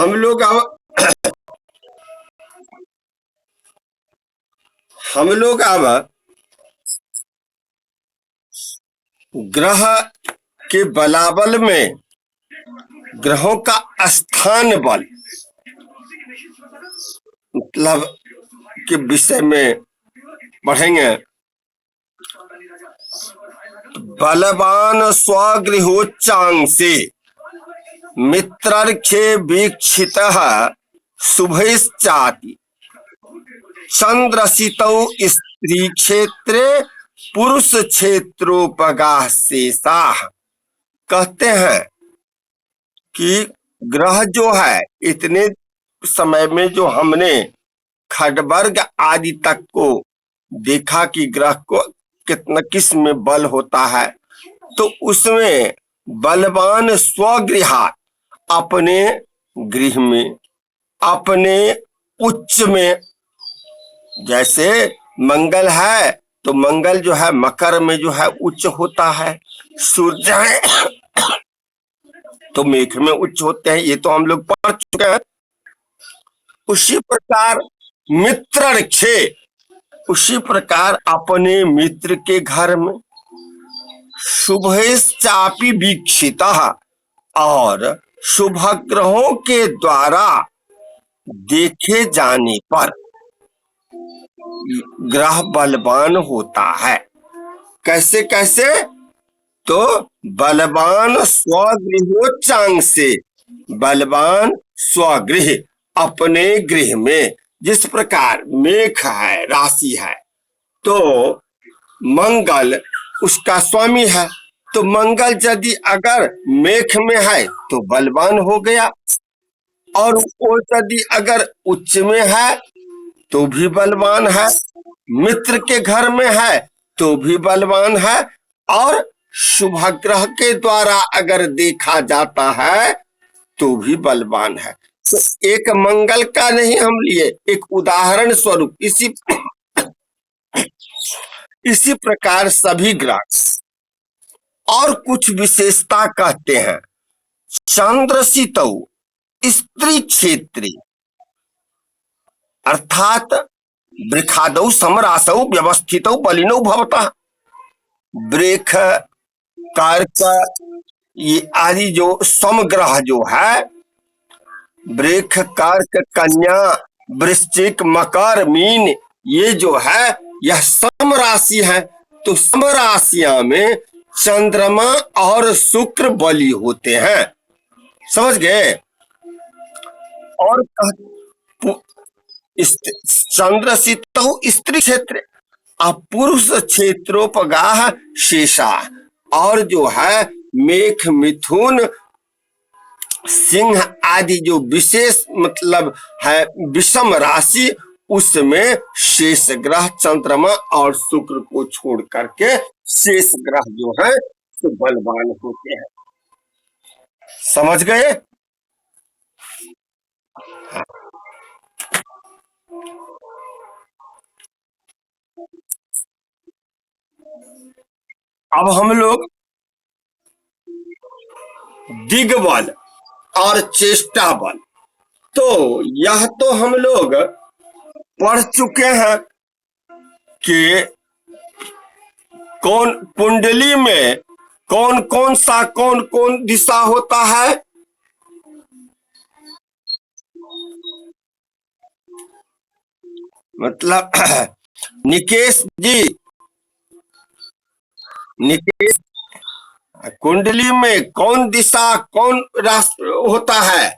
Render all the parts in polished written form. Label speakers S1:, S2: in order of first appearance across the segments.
S1: हम लोग अब हम लोग अब ग्रह के बलाबल में ग्रहों का स्थान बल मतलब के विषय में पढ़ेंगे। बलवान स्वगृहोच्चांग से मित्रर्खे वीक्षित शुभैश्चाति चंद्रसितौ स्त्री क्षेत्रे पुरुष क्षेत्रोपगाह शेषाः। कहते हैं कि ग्रह जो है इतने समय में जो हमने खड्वर्ग आदि तक को देखा कि ग्रह को कितना किस में बल होता है, तो उसमें बलवान स्वगृहात् अपने गृह में, अपने उच्च में, जैसे मंगल है तो मंगल जो है मकर में जो है उच्च होता है, सूर्य है तो मेघ में उच्च होते हैं, ये तो हम लोग पढ़ चुके हैं। उसी प्रकार मित्रर्क्षे, उसी प्रकार अपने मित्र के घर में शुभैश्चापि वीक्षितः, और शुभ ग्रहों के द्वारा देखे जाने पर ग्रह बलवान होता है। कैसे कैसे? तो बलवान स्वगृहोच्चांग से, बलवान स्वगृह अपने गृह में, जिस प्रकार मेघ है राशि है तो मंगल उसका स्वामी है, तो मंगल यदि अगर मेघ में है तो बलवान हो गया, और वो यदि अगर उच्च में है तो भी बलवान है, मित्र के घर में है तो भी बलवान है, और शुभ ग्रह के द्वारा अगर देखा जाता है तो भी बलवान है। तो एक मंगल का नहीं हम लिए, एक उदाहरण स्वरूप इसी प्रकार सभी ग्रह और कुछ विशेषता कहते हैं। चंद्रसितौ स्त्री क्षेत्री अर्थात वृखादौ समरासौ व्यवस्थितौ बलिनौ भवतः। वृख कर्क ये आदि जो समग्रह जो है, वृख कर्क कन्या वृश्चिक मकर मीन, ये जो है यह सम राशि है, तो सम राशियां में चंद्रमा और शुक्र बली होते हैं। समझ गए? और चंद्रसितौ स्त्री क्षेत्र पुरुष क्षेत्रोपगाह शेषा, और जो है मेघ मिथुन सिंह आदि जो विशेष मतलब है विषम राशि, उसमें शेष ग्रह चंद्रमा और शुक्र को छोड़ करके शेष ग्रह जो है तो बलवान होते हैं। समझ गए? अब हम लोग दिग्बल और चेष्टा बल, तो यह तो हम लोग पढ़ चुके हैं कि कौन कुंडली में कौन कौन दिशा होता है। मतलब निकेश जी, निकेश कुंडली में कौन दिशा कौन राशि होता है,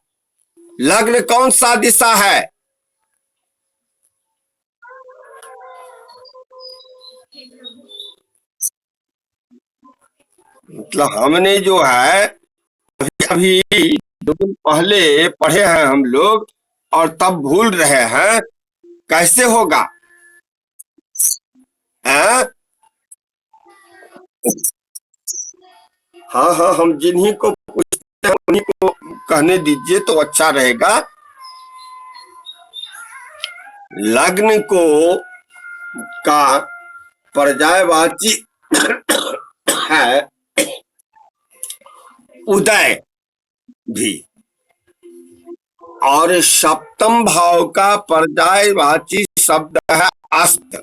S1: लग्न कौन सा दिशा है? मतलब हमने जो है अभी 2 दिन पहले पढ़े हैं हम लोग, और तब भूल रहे हैं, कैसे होगा? हाँ हाँ, हम जिन्हीं को पूछते हैं उन्हीं को कहने दीजिए तो अच्छा रहेगा। लग्न को का पर्यायवाची है उदय भी, और सप्तम भाव का पर्यायवाची शब्द है अस्त।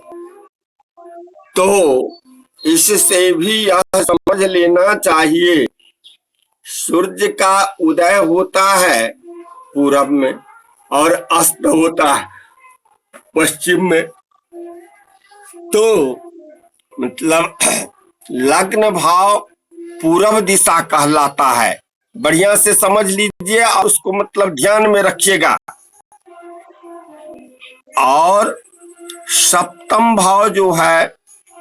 S1: तो इससे भी यह समझ लेना चाहिए, सूर्य का उदय होता है पूरब में और अस्त होता है पश्चिम में। तो मतलब लग्न भाव पूरब दिशा कहलाता है। बढ़िया से समझ लीजिए और उसको मतलब ध्यान में रखिएगा। और सप्तम भाव जो है,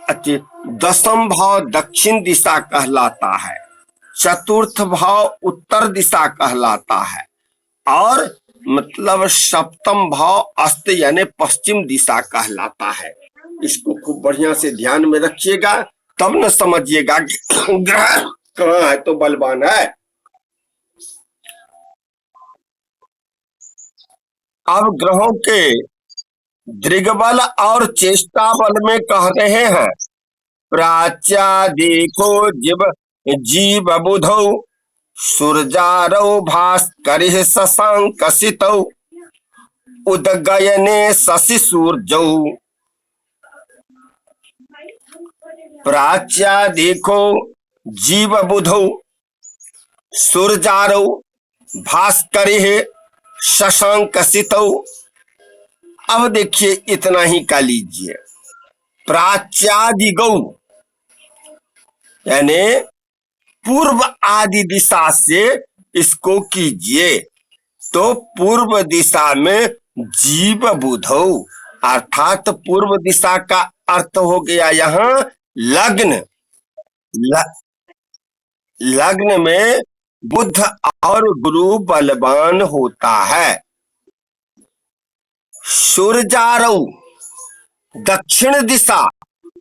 S1: दसम भाव दक्षिण दिशा कहलाता है, चतुर्थ भाव उत्तर दिशा कहलाता है, और मतलब सप्तम भाव अस्त यानी पश्चिम दिशा कहलाता है। इसको खूब बढ़िया से ध्यान में रखिएगा, तब न समझिएगा कि ग्रह कहाँ है तो बलवान है। अब ग्रहों के दृग्बल और चेष्टा बल में कह रहे हैं, प्राच्या देखो जीव बुधौ सूर्यारौ भास्करिः शशांकसितौ उदगयने शशि सूर्यौ। प्राच्या देखो जीव बुधौ सूर्यारौ भास्करिः शशांकसितौ। अब देखिए इतना ही का लीजिए, प्राच्यादिगौ यानी पूर्व आदि दिशा से इसको कीजिए। तो पूर्व दिशा में जीव बुधौ अर्थात पूर्व दिशा का अर्थ हो गया यहाँ लग्न। लग्न में बुध और गुरु बलवान होता है। सूर्यारौ दक्षिण दिशा,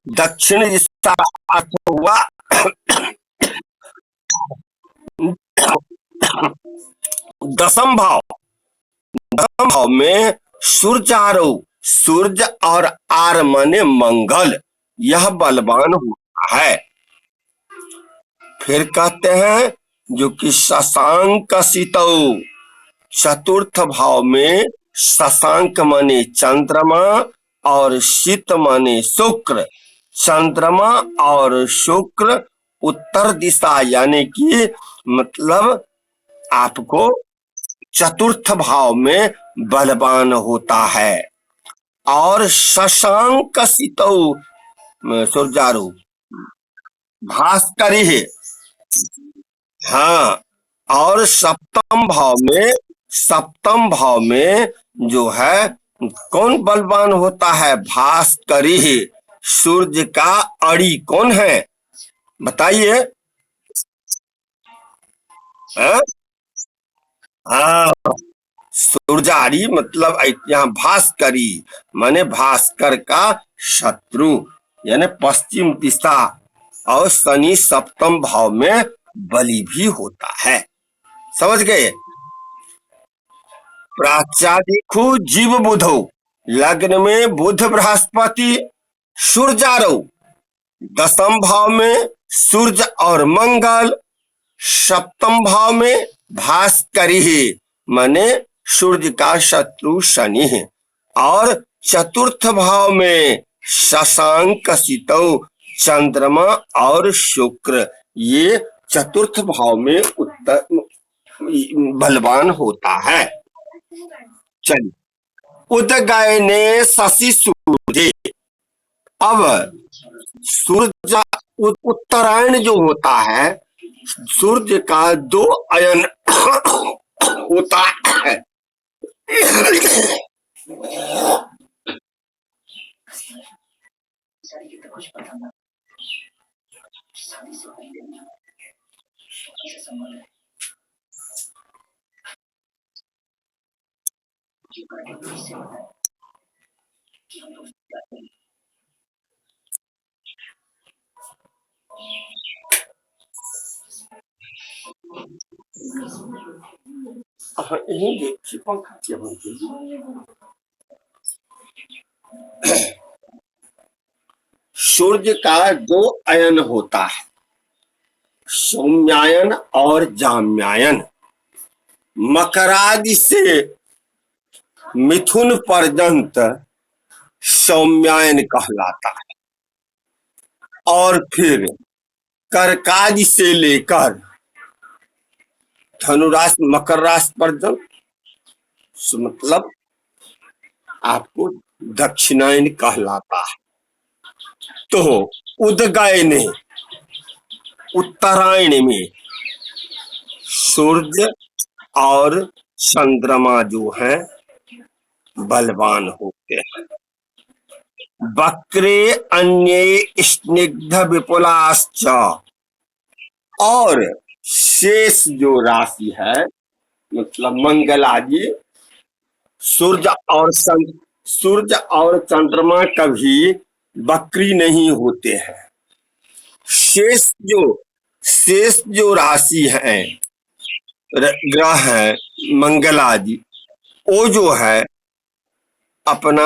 S1: दक्षिण दिशा अर्थ हुआ दसम भाव। दसम भाव में सूर्यारौ, सूर्य और आर माने मंगल, यह बलवान होता है। फिर कहते हैं जो कि शशांकसितौ, चतुर्थ भाव में शशांक माने चंद्रमा और शीत माने शुक्र। चंद्रमा और शुक्र उत्तर दिशा यानी कि मतलब आपको चतुर्थ भाव में बलवान होता है। और शशांकसितौ सूर्यारौ भास्करिः, हाँ, और सप्तम भाव में जो है कौन बलवान होता है, भास्करिः। सूर्य का अड़ी कौन है बताइए? हाँ, सूर्यारी मतलब यहाँ भास्करी माने भास्कर का शत्रु यानी पश्चिम दिशा। और शनि सप्तम भाव में बलि भी होता है। समझ गए? प्राच्यादिखु जीव बुधौ, लग्न में बुध बृहस्पति, सूर्यारौ दसम भाव में सूर्य और मंगल, सप्तम भाव में भास्करिः माने सूर्य का शत्रु शनि है, और चतुर्थ भाव में शशांकसितौ चंद्रमा और शुक्र, ये चतुर्थ भाव में उत्तर बलवान होता है। चलिए, उदगयने शशि सूर्य। अब सूर्य उत्तरायण जो होता है, सूर्य का दो अयन होता है। सूर्य का दो अयन होता है, सौम्यायन और जाम्यायन। मकरादि से मिथुन पर्यंत सौम्यायन कहलाता है, और फिर कर्कादि से लेकर धनुराशि मकर राशि पर्यंत मतलब आपको दक्षिणायन कहलाता है। तो उदगायन उत्तरायण में सूर्य और चंद्रमा जो है बलवान होते हैं। वक्रे अन्ये स्निग्ध विपुलाश्च, और शेष जो राशि है मतलब मंगलादि सूर्य और चंद्रमा कभी वक्री नहीं होते हैं। शेष जो राशि है ग्रह है मंगलादि, वो जो है अपना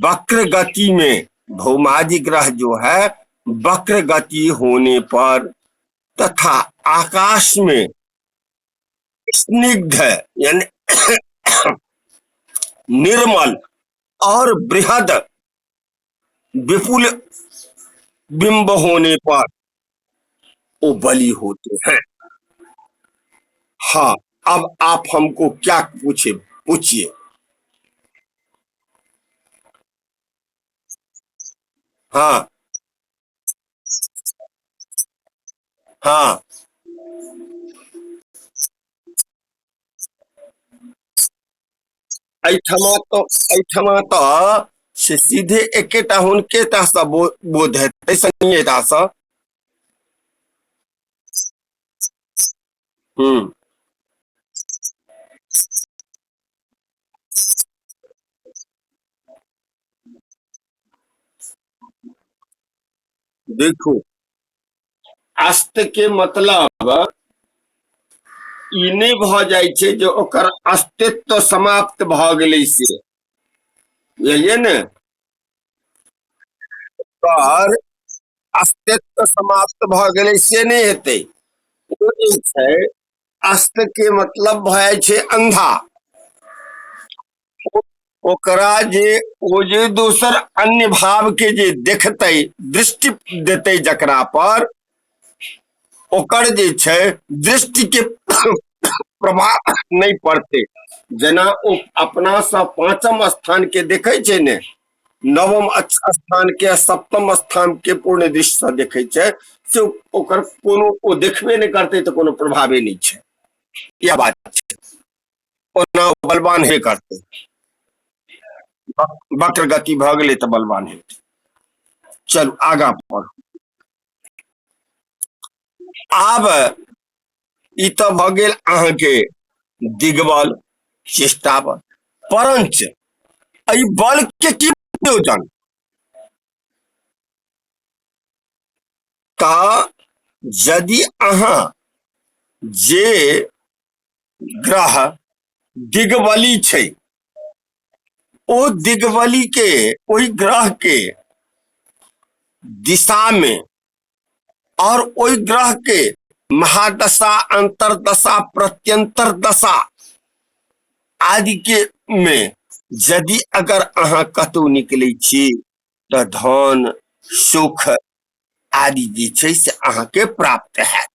S1: वक्र गति में, भौमादि ग्रह जो है वक्र गति होने पर तथा आकाश में स्निग्ध यानी निर्मल और बृहद विपुल बिंब होने पर वो बली होते हैं। हाँ, अब आप हमको क्या पूछिए। हाँ हाँ, ऐठमा तो से सीधे एकेटा हुनके ता बोध है संगे ता हम्म, देखो अस्त के मतलब ई नहीं भ जाय छे जो ओकर अस्तित्व समाप्त भ गेलै से, बुझलिए ने। पर अस्तित्व समाप्त भ गेलै से नहीं हेतै। ओ जे छै अस्त के मतलब भ जाय छे अंधा। ओकरा जे ओ जे दोसर अन्य भाव के जे देखतै, दृष्टि देतै जकरा पर, ओकर जे छै दृष्टि के प्रभाव नहीं पड़ते। जेना ओ अपना सा पांचम स्थान के देखे छै ने, नवम स्थान के सप्तम स्थान के पूर्ण दृष्टि से देखे छै, से ओकर कोनो ओ देखबे नहीं करते तो कोनो प्रभावे नहीं छै। यह बात छै, ओना बलवान हे करते, वक्र गति भ गेलै तो बलवान है। चलू आगा पर। आब ई तो भ गेल अहाँ के दिग्बल चेष्टा बल, परंच एहि बल के की प्रयोजन? ता यदि अहाँ जे ग्रह दिग्बली छै, ओ दिग्बली के ओहि ग्रह के दिशा में और ओहि ग्रह के महादशा अंतरदशा प्रत्यंतर दशा आदि के में यदि अगर अहाँ कतौ निकले छी तो धन सुख आदि जे छै से अहाँ के प्राप्त है,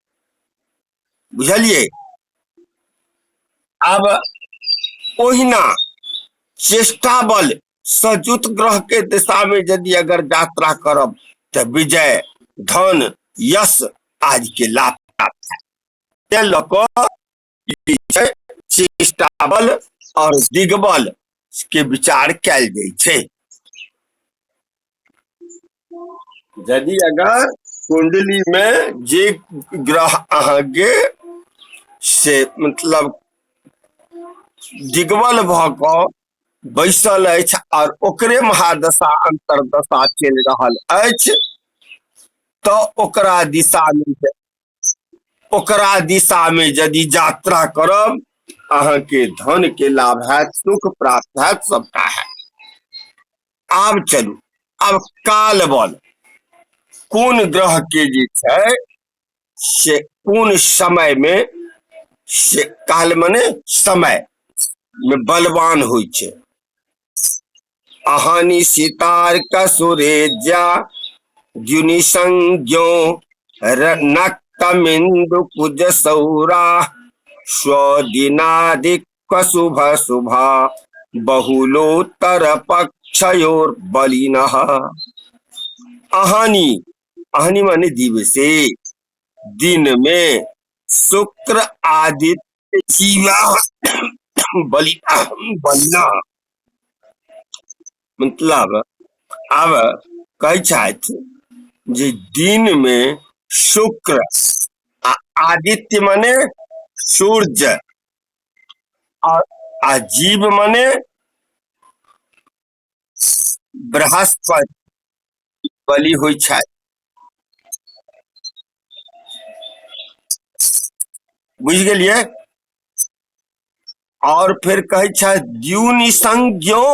S1: बुझलिए। अब ओहिना चेष्टा बल सजुत ग्रह के दिशा में यदि अगर यात्रा करब तो विजय धन यश आदि के लाभ प्राप्त है। ते लक चेष्टा बल और दिग्बल के विचार कैल जाइ छै। यदि अगर कुंडली में जे ग्रह अहाँ के से मतलब दिग्बल भ क बैसल अछि और ओकरे महादशा अंतरदशा चलि रहल अछि, तो ओकरा दिशा में यदि यात्रा करब अहाँ के धन के लाभ है, सुख प्राप्त है, सबटा है। आब चलू, अब काल बल कोन ग्रह के जे छै से कोन समय में से काल मने समय में बलवान होइ छै। अहानि सितार्क सुरेज्या द्युनिसंज्ञो नक्तमिंदु कुज सौरा स्वदिनादिक्व शुभ शुभा बहुलोत्तर पक्षयोर्बलिनः। अहानि, अहानि माने दिवसे, दिन में शुक्र आदित्य जीवा बलि बलिना, मतलब अब कह छथि जे दिन में शुक्र, आदित्य माने सूर्य, और अजीब माने बृहस्पति बलि होइ छथि। बुझ गेलिए। और फिर कहे छथि द्युनिसंज्ञो,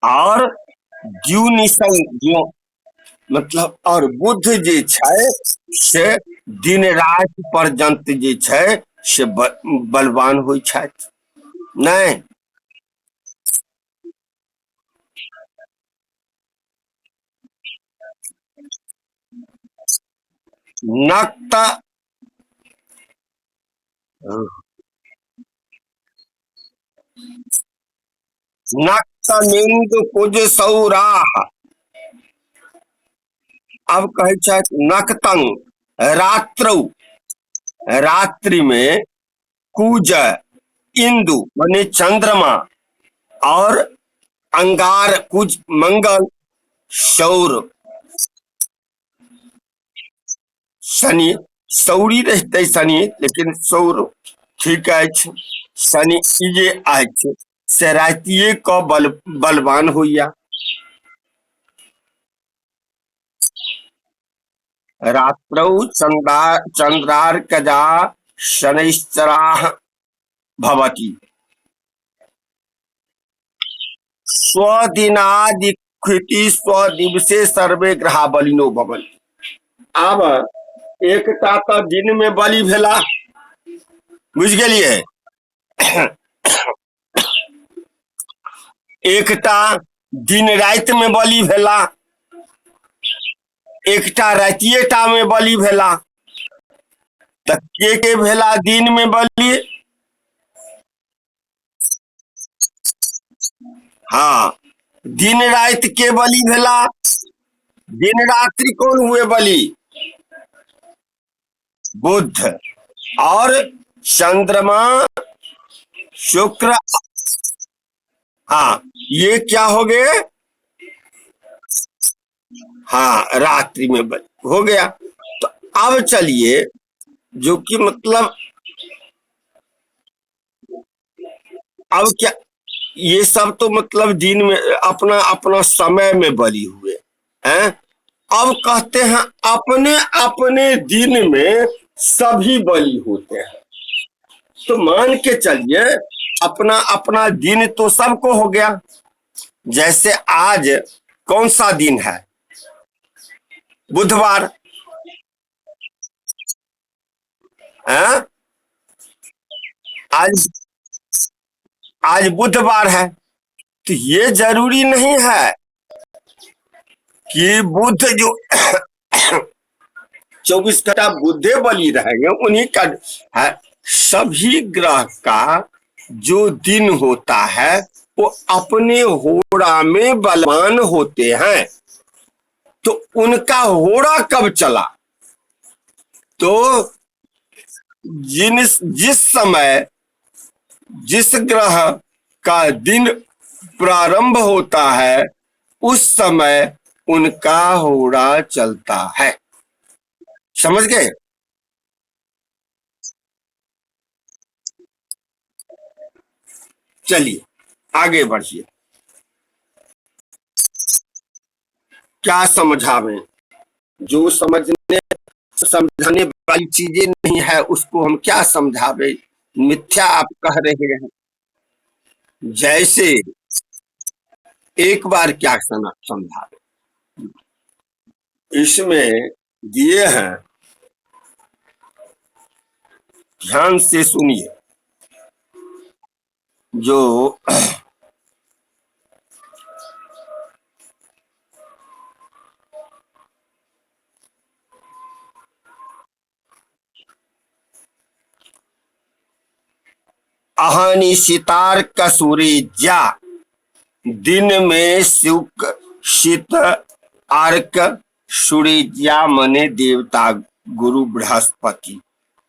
S1: और द्युनिसंज्ञो मतलब और बुध जे छै से दिन रात पर्यंत जे छै से बलवान होइ छथि। नहीं, नक्त नक्तमिंदु कुज सौराह। अब कहे छथि नक्तंग, रात्रौ, रात्रि में कुज, इंदु माने चंद्रमा, और अंगार कुज मंगल, सौर शनि, सौरी रहते शनि, लेकिन सौर ठीक अछि। शनि ई जे अछि से रातिये क बलवान होइया। रात्रौ चंद्रार्कजा शनैश्चराः भवति स्वदिनादिकृति स्वदिवसे सर्वे ग्रहा बलिनो भवन्ति। आब एकटा तो दिन में बलि भेला, बुझ गेलिए। एकटा दिन राति में बलि भेला, एकटा रातिये टा में बलि भेला। त के भेला दिन में बलि? हाँ, दिन राति के बलि भेला? दिन रात्रि कौन हुए बलि? बुध। और चंद्रमा, शुक्र, हाँ ये क्या हो गए? हाँ, रात्रि में बलि हो गया। तो अब चलिए, जो कि मतलब अब क्या, ये सब तो मतलब दिन में अपना अपना समय में बलि हुए हैं। अब कहते हैं अपने अपने दिन में सभी बलि होते हैं। तो मान के चलिए अपना अपना दिन तो सबको हो गया। जैसे आज कौन सा दिन है? बुधवार है। आज आज बुधवार है, तो ये जरूरी नहीं है कि बुध जो 24 घंटा बुधे बलि रहेंगे उन्हीं का है। सभी ग्रह का जो दिन होता है वो अपने होड़ा में बलवान होते हैं। तो उनका होड़ा कब चला? तो जिस समय जिस ग्रह का दिन प्रारंभ होता है उस समय उनका होड़ा चलता है। समझ गए? चलिए आगे बढ़िए। क्या समझावें? जो समझाने वाली चीजें नहीं है उसको हम क्या समझावे? मिथ्या आप कह रहे हैं। जैसे एक बार क्या समझावे, इसमें दिए हैं, ध्यान से सुनिए। जो अहानी सितार कसूरी जा, दिन में शुक शीत अर्क सूर्या मने देवता गुरु बृहस्पति,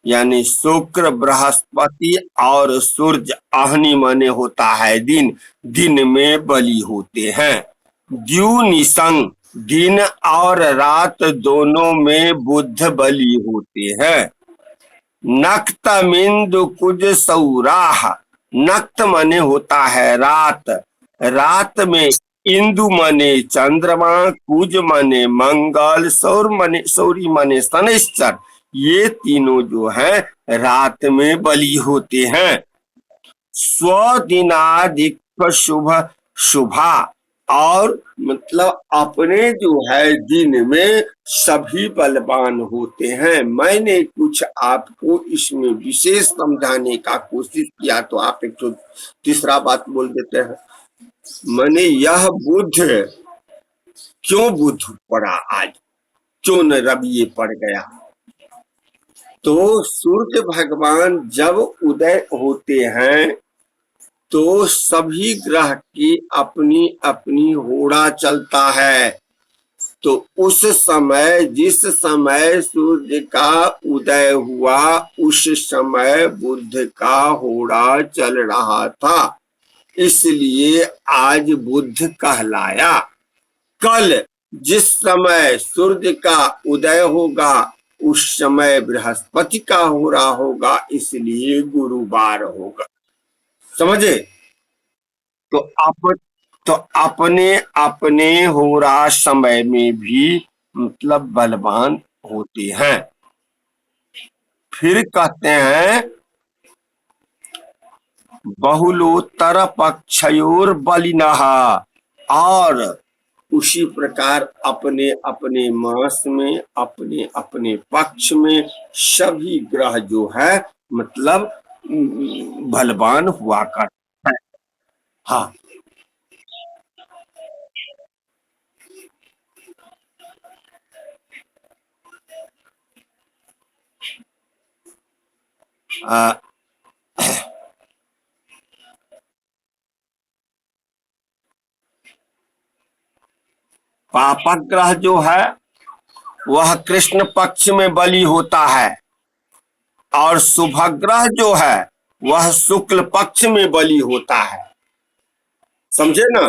S1: यानी शुक्र बृहस्पति और सूर्य अहनी मने होता है दिन, दिन में बलि होते हैं। द्यू निसंग, दिन और रात दोनों में बुध बलि होते हैं। नक्त मिंदु कुज सौराह, नक्त मने होता है रात, रात में इंदु मने चंद्रमा, कुज मने मंगल, सौरी मने शनिश्चर, ये तीनों जो है रात में बलि होते हैं। स्वदिनाधिक शुभ शुभा, और मतलब अपने जो है दिन में सभी बलवान होते हैं। मैंने कुछ आपको इसमें विशेष समझाने का कोशिश किया तो आप एक तो तीसरा बात बोल देते हैं। मैंने यह बुध क्यों बुध पड़ा आज, क्यों न रवि पड़ गया, तो सूर्य भगवान जब उदय होते हैं तो सभी ग्रह की अपनी अपनी होड़ा चलता है। तो उस समय, जिस समय सूर्य का उदय हुआ, उस समय बुध का होड़ा चल रहा था, इसलिए आज बुध कहलाया। कल जिस समय सूर्य का उदय होगा उस समय बृहस्पति का होड़ा होगा, इसलिए गुरुवार होगा। समझे? तो अपने अपने होरा समय में भी मतलब बलवान होते हैं। फिर कहते हैं बहुलोत्तर पक्षयोर बलिनः, और उसी प्रकार अपने अपने मास में, अपने अपने पक्ष में सभी ग्रह जो है मतलब बलवान हुआ करते हैं। हाँ, पापक ग्रह जो है वह कृष्ण पक्ष में बलि होता है, और शुभ ग्रह जो है वह शुक्ल पक्ष में बलि होता है। समझे ना?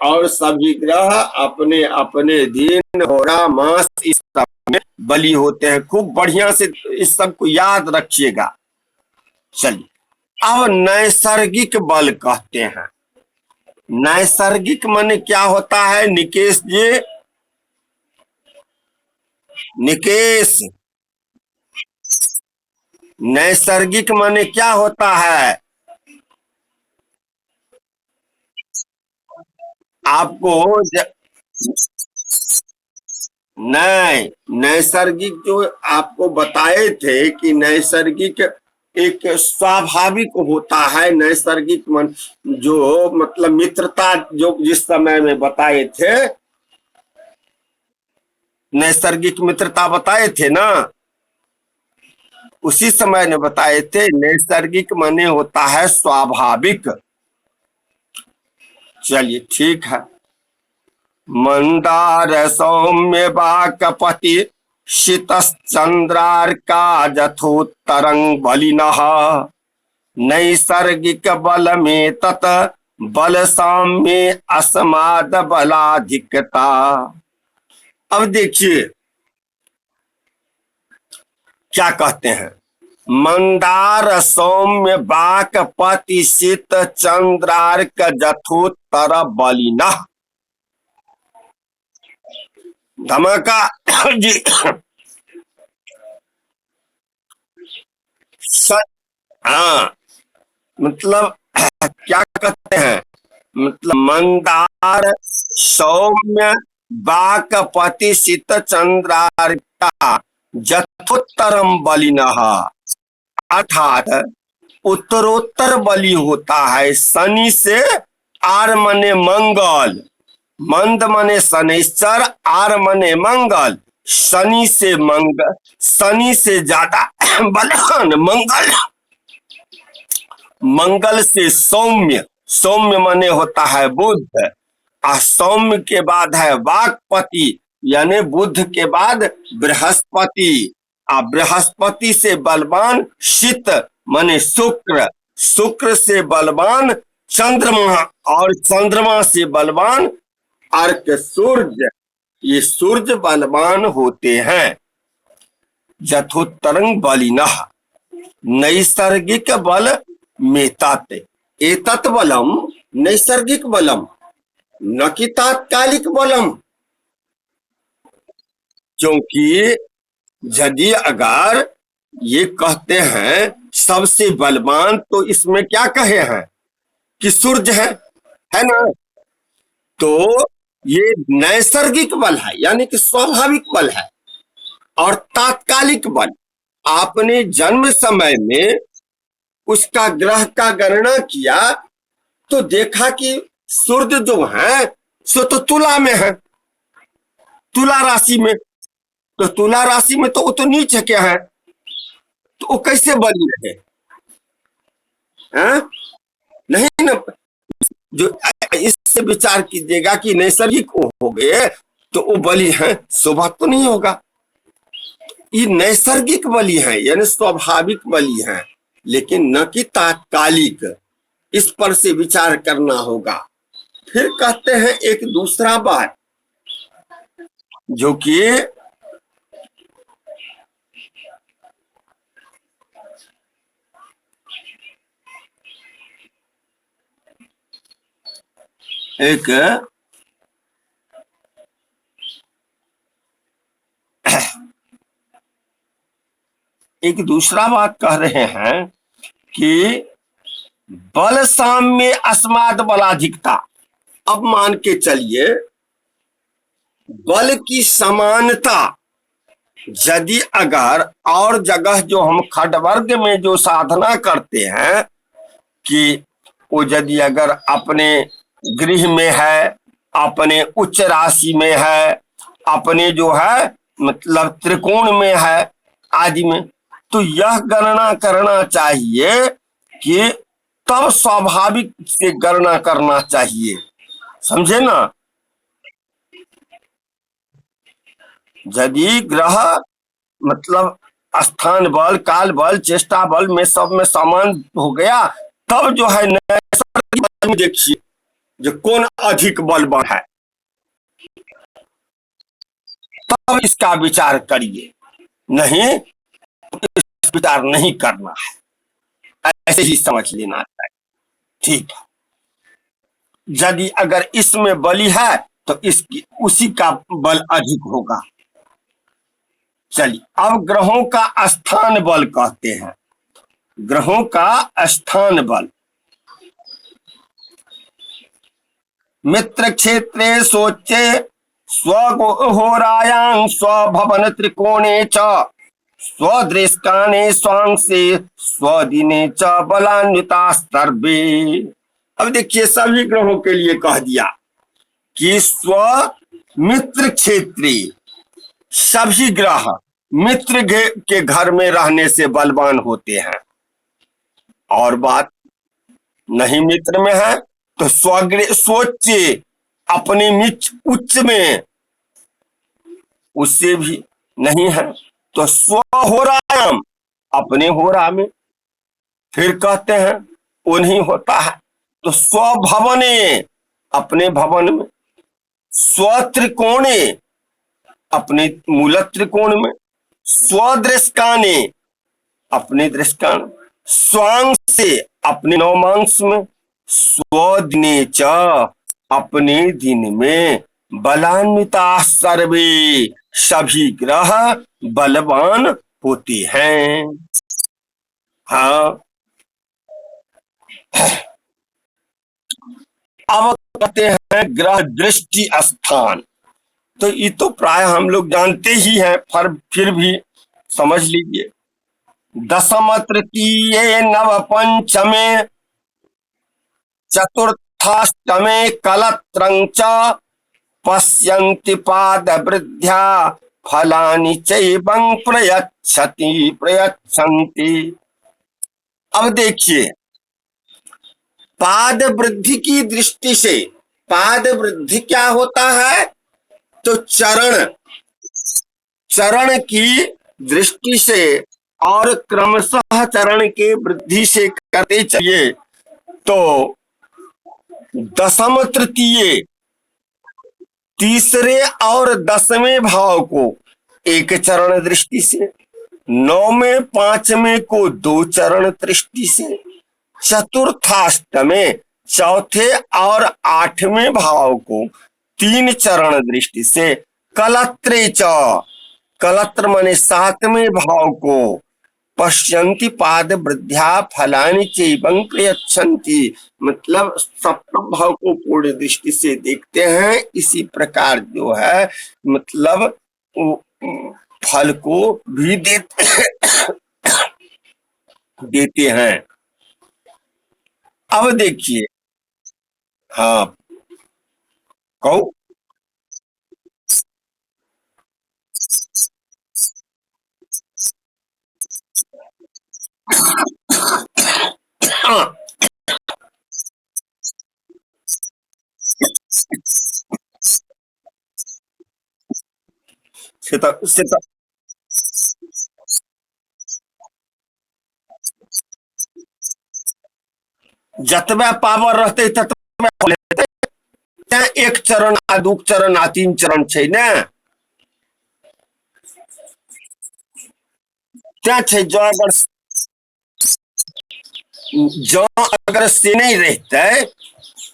S1: और सभी ग्रह अपने अपने दिन होरा मास इस सब में बलि होते हैं। खूब बढ़िया से इस सब को याद रखिएगा। चलिए, अब नैसर्गिक बल कहते हैं। नैसर्गिक माने क्या होता है निकेश जी? निकेश, नैसर्गिक माने क्या होता है? आपको नहीं, नैसर्गिक जो आपको बताए थे कि नैसर्गिक एक स्वाभाविक होता है। नैसर्गिक मन जो मतलब मित्रता, जो जिस समय में बताए थे, नैसर्गिक मित्रता बताए थे ना, उसी समय ने बताए थे। नैसर्गिक माने होता है स्वाभाविक। चलिए ठीक है। मंदार सौम्य वाकपति शीतश्चंद्रार्का जथोत्तरंग बलिनः, नैसर्गिक बल में तत बल साम्य अस्माद बलाधिकता। अब देखिए क्या कहते हैं। मंदार सौम्य वाकपति शीत चंद्रार्क जथोत्तर बलिनः, धमाका जी। हाँ, मतलब क्या कहते हैं, मतलब मंदार सौम्य वाकपति शीत चंद्रार्का जथोत्तरम बलिनः, अर्थात उत्तरोत्तर बली होता है। शनि से आर मने मंगल, मंद मने शनिश्चर, आर मने मंगल। शनि से ज्यादा बलवान मंगल, मंगल से सौम्य, सौम्य माने होता है बुध, और सौम्य के बाद है वाक्पति यानी बुध के बाद बृहस्पति, और बृहस्पति से बलवान शीत माने शुक्र, शुक्र से बलवान चंद्रमा, और चंद्रमा से बलवान अर्क सूर्य। ये सूर्य बलवान होते हैं। यथोत्तरंग बलिनः नैसर्गिक बल मेतात, एतत् बलम नैसर्गिक बलम न कि तात्कालिक बलम। क्योंकि यदि अगर ये कहते हैं सबसे बलवान, तो इसमें क्या कहे हैं कि सूर्य है ना। तो ये नैसर्गिक बल है यानी कि स्वाभाविक बल है, और तात्कालिक बल आपने जन्म समय में उसका ग्रह का गणना किया तो देखा कि सूर्य जो है सो तो तुला में है, तुला राशि में। तो तुला राशि में तो वो तो नीच है, क्या है, तो वो कैसे बली रहे हैं? नहीं ना। जो इससे विचार कीजिएगा कि नैसर्गिक हो गए तो वो बली है, शोभा तो नहीं होगा। ये नैसर्गिक बली है यानी स्वाभाविक बली है, लेकिन न कि तात्कालिक। इस पर से विचार करना होगा। फिर कहते हैं एक दूसरा बात जो कि एक दूसरा बात कह रहे हैं कि बल साम्य अस्माद बलाधिकता। अब मान के चलिए बल की समानता यदि अगर और जगह जो हम खडवर्ग में जो साधना करते हैं कि वो यदि अगर अपने गृह में है, अपने उच्च राशि में है, अपने जो है मतलब त्रिकोण में है आदि में, तो यह गणना करना चाहिए कि तब स्वाभाविक से गणना करना चाहिए, समझे ना। यदि ग्रह मतलब स्थान बल, काल बल, चेष्टा बल में सब में समान हो गया, तब जो है नैसर्गिक बल में देखिए जो कौन अधिक बलवान है, तब इसका विचार करिए। नहीं इस विचार नहीं करना है, ऐसे ही समझ लेना चाहिए। ठीक है, यदि अगर इसमें बलि है तो इसकी उसी का बल अधिक होगा। चलिए अब ग्रहों का स्थान बल कहते हैं। ग्रहों का स्थान बल मित्र क्षेत्रे सोचे स्वहोरायां स्वभवन त्रिकोणे च स्वदृष्टाने स्वांशे स्वदिने च बलान्विता सर्वे। अब देखिए सभी ग्रहों के लिए कह दिया कि स्व मित्र क्षेत्री, सभी ग्रह मित्र के घर में रहने से बलवान होते हैं। और बात नहीं मित्र में है तो सोचे अपने उच्च में, उससे भी नहीं है तो स्व होरायाम अपने होरा में, फिर कहते हैं वो नहीं होता है तो स्वभवने अपने भवन में, स्वत्रिकोणे अपने मूल त्रिकोण में, स्वदृष्टाने अपने दृष्टान, स्वांश से अपने नवमांश में, स्वदिने च अपने दिन में, बलान्विता सर्वे सभी ग्रह बलवान होते हैं। हाँ अब कहते हैं ग्रह दृष्टि स्थान। तो ये तो प्राय हम लोग जानते ही हैं, पर फिर भी समझ लीजिए। दशम तृतीये नव पंचमे चतुर्थाष्टमे कलत्रं च पश्यन्ति पादवृद्ध्या फलानि चैवं प्रयच्छन्ति। अब देखिए, पाद वृद्धि की दृष्टि से, पाद वृद्धि क्या होता है? तो चरण, चरण की दृष्टि से और क्रमशः चरण के वृद्धि से करते चलिए तो दशम तृतीय, तीसरे और 10वें भाव को एक चरण दृष्टि से, 9वें 5वें को 2 चरण दृष्टि से, चतुर्थाष्टमे चौथे और 8वें भाव को 3 चरण दृष्टि से, कलत्रे च, कलत्र माने 7वें भाव को, पश्यन्ति पाद वृद्ध्या फलानि चैवं प्रयच्छन्ति, मतलब सप्तम भाव को पूर्ण दृष्टि से देखते हैं। इसी प्रकार जो है मतलब फल को भी देते हैं। अब देखिए, हाँ कहो। हाँ, से तो जतबे पावर रहते ततबे फल हेतै। तें एक चरण आ 2 चरण आ 3 चरण छै ने, तें छै। जौ अगर से नहीं रहते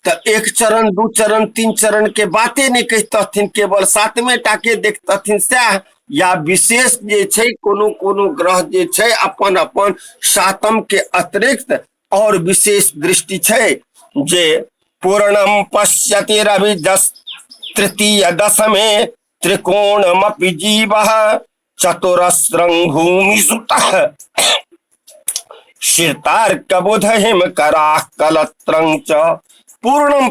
S1: तो 1 चरण 2 चरण 3 चरण के बाते नहीं कहतथिन, केवल 7वें टा के देखतथिन सएह। या विशेष जे छै कोनो कोनो ग्रह जे छै अपन अपन सातम के अतिरिक्त और विशेष दृष्टि छै, जे पूर्णम पश्यति रवि तृतीय दशमे त्रिकोणमपि जीवः चतुरस्रं भूमिसुतः शीर्तार्कबुध हिमकराः कलत्रं च पूर्णं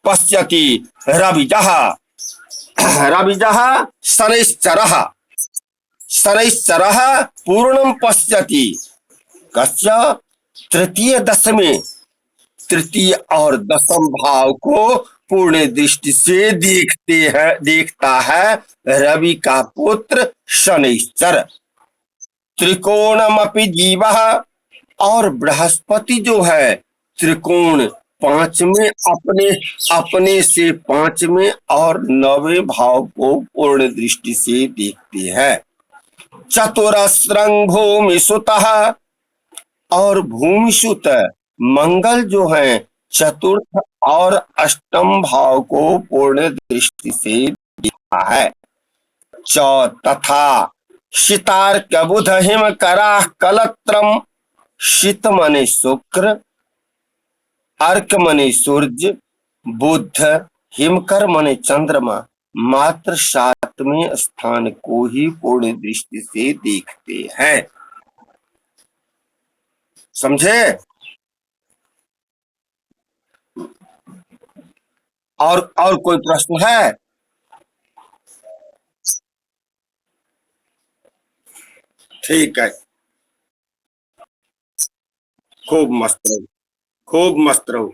S1: पश्यति रविजः, रविजः शनैश्चरः, शनैश्चरः पूर्णं पश्यति कस्य? तृतीय दशमे, तृतीय और दशम भाव को पूर्ण दृष्टि से देखता है रवि का पुत्र शनैश्चर। त्रिकोणमपि जीवः, और बृहस्पति जो है त्रिकोण 5वें, अपने अपने से 5वें और 9वें भाव को पूर्ण दृष्टि से देखते हैं। चतुरस्रं भूमिसुतः, और भूमिसुत मंगल जो है चतुर्थ और अष्टम भाव को पूर्ण दृष्टि से देखता है। च तथा शीतार्क बुध हिमकराः कलत्रम, शीत मने शुक्र, अर्क मने सूर्य, बुध, हिमकर मने चंद्रमा मात्र 7वें स्थान को ही पूर्ण दृष्टि से देखते हैं। समझे? और कोई प्रश्न है? ठीक है, खूब मस्त रहो, खूब मस्त रहो।